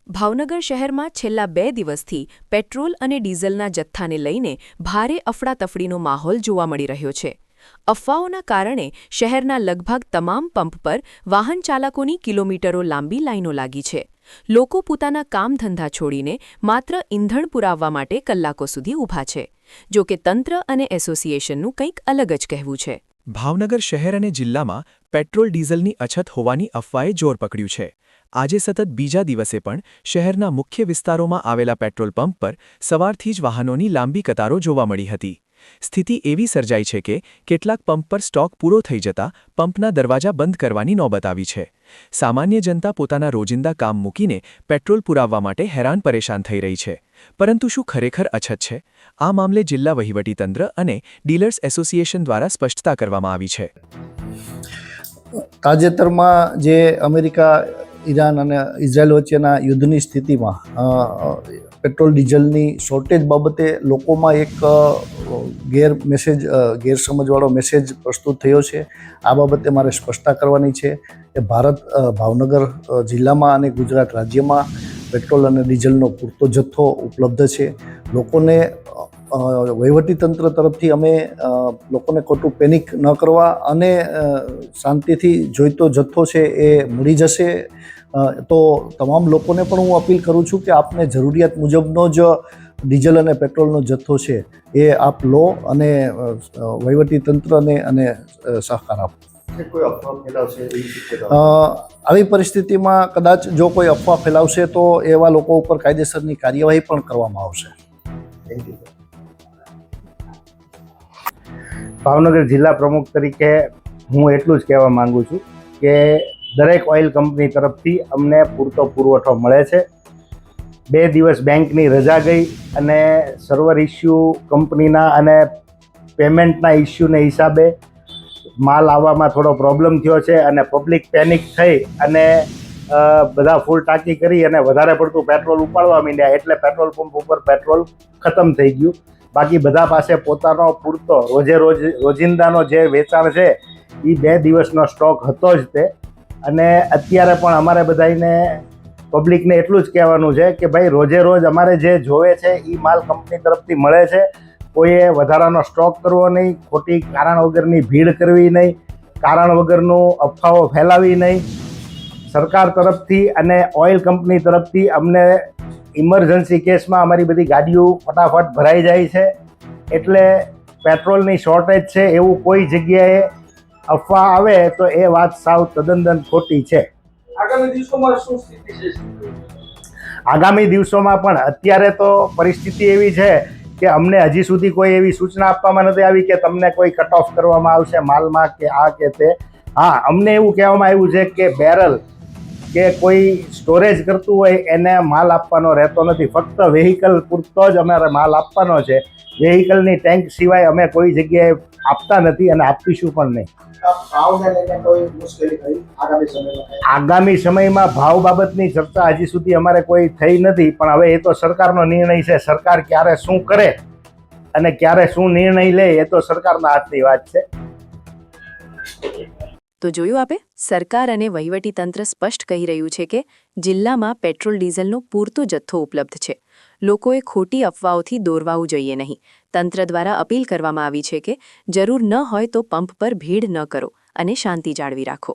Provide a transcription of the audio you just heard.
ભાવનગર શહેરમાં છેલ્લા 2 દિવસથી પેટ્રોલ અને ડીઝલના જથ્થાને લઈને ભારે અફડાતફડીનો માહોલ જોવા મળી રહ્યો છે. અફવાઓના કારણે શહેરના લગભગ તમામ પંપ પર વાહન ચાલકોની કિલોમીટરો લાંબી લાઈનો લાગી છે. લોકો પોતાના કામધંધા છોડીને માત્ર ઈંધણ પુરાવવા માટે કલાકો સુધી ઊભા છે. જો કે તંત્ર અને એસોસિએશનનું કંઈક અલગ જ કહેવું છે. ભાવનગર શહેર અને જિલ્લામાં પેટ્રોલ ડીઝલની અછત હોવાની અફવાએ જોર પકડ્યું છે. આજે સતત બીજા દિવસે પણ શહેરના મુખ્ય વિસ્તારોમાં આવેલા પેટ્રોલ પંપ પર સવારથી જ વાહનોની લાંબી કતારો જોવા મળી હતી. સ્થિતિ એવી સર્જાઈ છે કે કેટલાક પંપ પર સ્ટોક પૂરો થઈ જતા પંપના દરવાજા બંધ કરવાની નોબત આવી છે. સામાન્ય જનતા પોતાના રોજિંદા કામ મૂકીને પેટ્રોલ પુરાવવા માટે હેરાન પરેશાન થઈ રહી છે. પરંતુ શું ખરેખર અછત છે? આ મામલે જિલ્લા વહીવટીતંત્ર અને ડીલર્સ એસોસિએશન દ્વારા સ્પષ્ટતા કરવામાં આવી છે. તાજેતરમાં જે અમેરિકા, ઈરાન અને ઇઝરાયલ વચ્ચેના યુદ્ધની સ્થિતિમાં પેટ્રોલ ડીઝલની શોર્ટેજ બાબતે લોકોમાં એક ગેરસમજવાળો મેસેજ પ્રસ્તુત થયો છે. આ બાબતે મારે સ્પષ્ટતા કરવાની છે કે ભાવનગર જિલ્લામાં અને ગુજરાત રાજ્યમાં પેટ્રોલ અને ડીઝલનો પૂરતો જથ્થો ઉપલબ્ધ છે. લોકોને વહીવટીતંત્ર તરફથી અમે લોકોને ખોટું પેનિક ન કરવા અને શાંતિથી જોઈતો જથ્થો છે એ મળી જશે. તો તમામ લોકોને પણ હું અપીલ કરું છું કે આપને જરૂરિયાત મુજબનો જ ડીઝલ અને પેટ્રોલનો જથ્થો છે એ આપ લો અને વહીવટીતંત્રને અને સહકાર આપો. કોઈ અફવા ફેલાવશે આવી પરિસ્થિતિમાં કદાચ જો કોઈ અફવા ફેલાવશે તો એવા લોકો ઉપર કાયદેસરની કાર્યવાહી પણ કરવામાં આવશે. ભાવનગર જિલ્લા પ્રમુખ તરીકે હું એટલું જ કહેવા માંગુ છું કે દરેક ઓઇલ કંપની તરફથી અમને પૂરતો પુરવઠો મળે છે. 2 દિવસ બેંકની રજા ગઈ અને સર્વર ઇસ્યુ કંપનીના અને પેમેન્ટના ઇસ્યુને હિસાબે માલ આવવામાં થોડો પ્રોબ્લેમ થયો છે અને પબ્લિક પેનિક થઈ અને બધા ફૂલ ટાંકી કરી અને વધારે પડતું પેટ્રોલ ઉપાડવા માંડ્યા એટલે પેટ્રોલ પંપ ઉપર પેટ્રોલ ખતમ થઈ ગયું. બાકી બધા પાસે પોતાનો પૂરતો રોજિંદાનો જે વેચાણ છે એ 2 દિવસનો સ્ટોક હતો જ તે. અને અત્યારે પણ અમારે બધાને પબ્લિકને એટલું જ કહેવાનું છે કે ભાઈ રોજ અમારે જે જોવે છે એ માલ કંપની તરફથી મળે છે. કોઈએ વધારાનો સ્ટોક કરવો નહીં, ખોટી કારણ વગરની ભીડ કરવી નહીં, કારણ વગરનું અફવાઓ ફેલાવી નહીં. સરકાર તરફથી અને ઓઇલ કંપની તરફથી અમને ઇમરજન્સી કેસમાં અમારી બધી ગાડીઓ ફટાફટ ભરાઈ જાય છે. એટલે પેટ્રોલની શોર્ટેજ છે એવું કોઈ જગ્યાએ અફવા આવે તો એ વાત સાવ તદ્દન ખોટી છે. આગામી દિવસોમાં શું સ્થિતિ છે? આગામી દિવસોમાં પણ અત્યારે તો પરિસ્થિતિ એવી છે કે અમને હજી સુધી કોઈ એવી સૂચના આપવામાં નથી આવી કે તમને કોઈ કટ ઓફ કરવામાં આવશે માલમાં કે આ કે તે. હા, અમને એવું કહેવામાં આવ્યું છે કે બેરલ કે કોઈ સ્ટોરેજ કરતું હોય એને માલ આપવાનો રહેતો નથી. ફક્ત વેહિકલ પૂરતો જ અમારે માલ આપવાનો છે. વેહિકલની ટેન્ક સિવાય અમે કોઈ જગ્યાએ આપતા નથી અને આપીશું પણ નહીં. આગામી સમયમાં ભાવ બાબતની ચર્ચા હજી સુધી અમારે કોઈ થઈ નથી, પણ હવે એ તો સરકારનો નિર્ણય છે. સરકાર ક્યારે શું કરે અને ક્યારે શું નિર્ણય લે એ તો સરકારના હાથની વાત છે. તો જોયું આપે, સરકાર અને વહીવટીતંત્ર સ્પષ્ટ કહી રહ્યું છે કે જિલ્લામાં પેટ્રોલ ડીઝલનો પૂરતો જથ્થો ઉપલબ્ધ છે. લોકોએ ખોટી અફવાઓથી દોરવાવું જોઈએ નહીં. તંત્ર દ્વારા અપીલ કરવામાં આવી છે કે જરૂર ન હોય તો પંપ પર ભીડ ન કરો અને શાંતિ જાળવી રાખો.